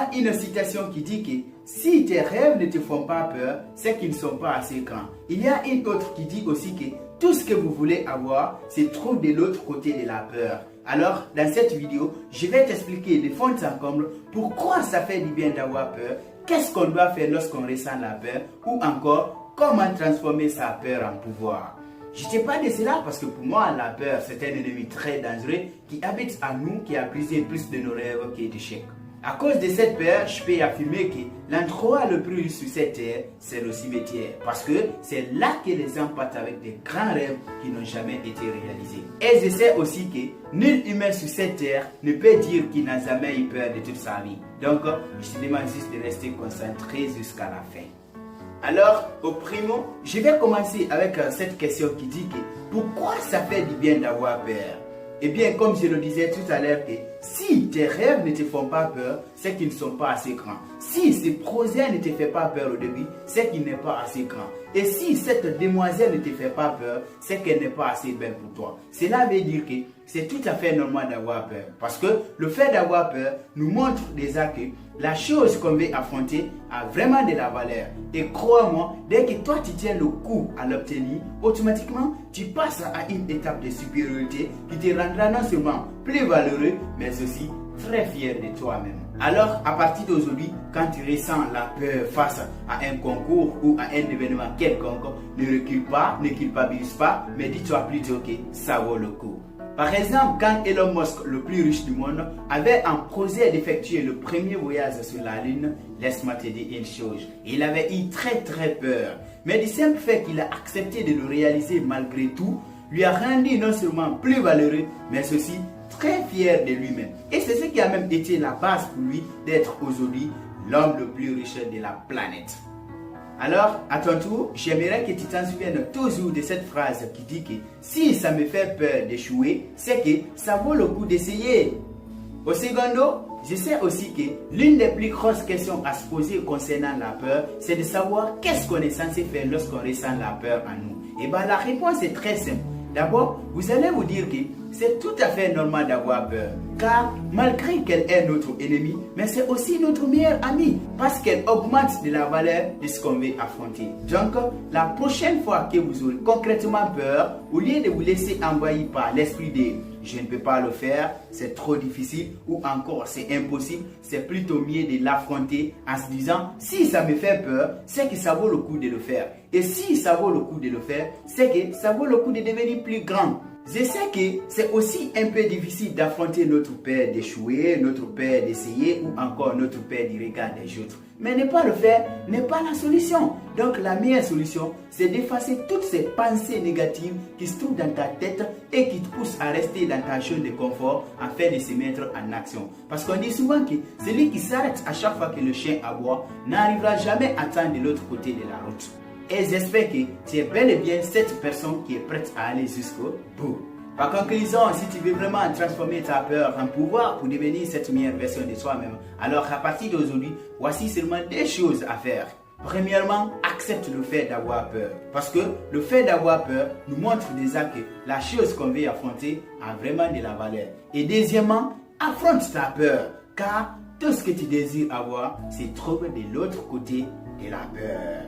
a une citation qui dit que si tes rêves ne te font pas peur, c'est qu'ils ne sont pas assez grands. Il y a une autre qui dit aussi que tout ce que vous voulez avoir se trouve de l'autre côté de la peur. Alors, dans cette vidéo, je vais t'expliquer de fond en comble pourquoi ça fait du bien d'avoir peur, qu'est-ce qu'on doit faire lorsqu'on ressent la peur, ou encore comment transformer sa peur en pouvoir. Je te parle de cela parce que pour moi, la peur, c'est un ennemi très dangereux qui habite en nous, qui a brisé plus de nos rêves que d'échecs. À cause de cette peur, je peux affirmer que l'endroit le plus riche sur cette terre, c'est le cimetière. Parce que c'est là que les gens partent avec des grands rêves qui n'ont jamais été réalisés. Et je sais aussi que nul humain sur cette terre ne peut dire qu'il n'a jamais eu peur de toute sa vie. Donc, je te demande juste de rester concentré jusqu'à la fin. Alors, au primo, je vais commencer avec cette question qui dit que pourquoi ça fait du bien d'avoir peur? Eh bien, comme je le disais tout à l'heure, si tes rêves ne te font pas peur, c'est qu'ils ne sont pas assez grands. Si ce projet ne te fait pas peur au début, c'est qu'il n'est pas assez grand. Et si cette demoiselle ne te fait pas peur, c'est qu'elle n'est pas assez belle pour toi. Cela veut dire que c'est tout à fait normal d'avoir peur. Parce que le fait d'avoir peur nous montre déjà que la chose qu'on veut affronter a vraiment de la valeur. Et crois-moi, dès que toi tu tiens le coup à l'obtenir, automatiquement tu passes à une étape de supériorité qui te rendra non seulement plus valeureux, mais aussi très fier de toi-même. Alors, à partir d'aujourd'hui, quand tu ressens la peur face à un concours ou à un événement quelconque, ne recule pas, ne culpabilise pas, mais dis-toi plutôt que ça vaut le coup. Par exemple, quand Elon Musk, le plus riche du monde, avait un projet d'effectuer le premier voyage sur la Lune, laisse-moi te dire une chose, il avait eu très peur. Mais du simple fait qu'il a accepté de le réaliser malgré tout, lui a rendu non seulement plus valeureux, mais aussi très fier de lui-même. Et c'est ce qui a même été la base pour lui d'être aujourd'hui l'homme le plus riche de la planète. Alors, à ton tour, j'aimerais que tu t'en souviennes toujours de cette phrase qui dit que si ça me fait peur d'échouer, c'est que ça vaut le coup d'essayer. Au secondo, je sais aussi que l'une des plus grosses questions à se poser concernant la peur, c'est de savoir qu'est-ce qu'on est censé faire lorsqu'on ressent la peur en nous. Et bien la réponse est très simple. D'abord, vous allez vous dire que c'est tout à fait normal d'avoir peur, car malgré qu'elle est notre ennemi, mais c'est aussi notre meilleure amie, parce qu'elle augmente de la valeur de ce qu'on veut affronter. Donc, la prochaine fois que vous aurez concrètement peur, au lieu de vous laisser envahir par l'esprit de « je ne peux pas le faire, c'est trop difficile » ou encore « c'est impossible », c'est plutôt mieux de l'affronter en se disant « si ça me fait peur, c'est que ça vaut le coup de le faire. Et si ça vaut le coup de le faire, c'est que ça vaut le coup de devenir plus grand. » Je sais que c'est aussi un peu difficile d'affronter notre peur d'échouer, notre peur d'essayer ou encore notre peur du regard des autres. Mais ne pas le faire n'est pas la solution. Donc la meilleure solution, c'est d'effacer toutes ces pensées négatives qui se trouvent dans ta tête et qui te poussent à rester dans ta zone de confort afin de se mettre en action. Parce qu'on dit souvent que celui qui s'arrête à chaque fois que le chien aboie n'arrivera jamais à atteindre de l'autre côté de la route. Et j'espère que tu es bel et bien cette personne qui est prête à aller jusqu'au bout. Par conclusion, si tu veux vraiment transformer ta peur en pouvoir pour devenir cette meilleure version de toi-même, alors à partir d'aujourd'hui, voici seulement des choses à faire. Premièrement, accepte le fait d'avoir peur. Parce que le fait d'avoir peur nous montre déjà que la chose qu'on veut affronter a vraiment de la valeur. Et deuxièmement, affronte ta peur. Car tout ce que tu désires avoir se trouve de l'autre côté de la peur.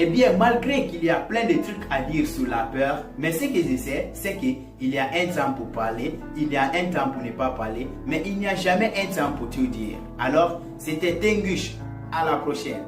Eh bien, malgré qu'il y a plein de trucs à dire sur la peur, mais ce que je sais, c'est qu'il y a un temps pour parler, il y a un temps pour ne pas parler, mais il n'y a jamais un temps pour tout dire. Alors, c'était Tengush. À la prochaine.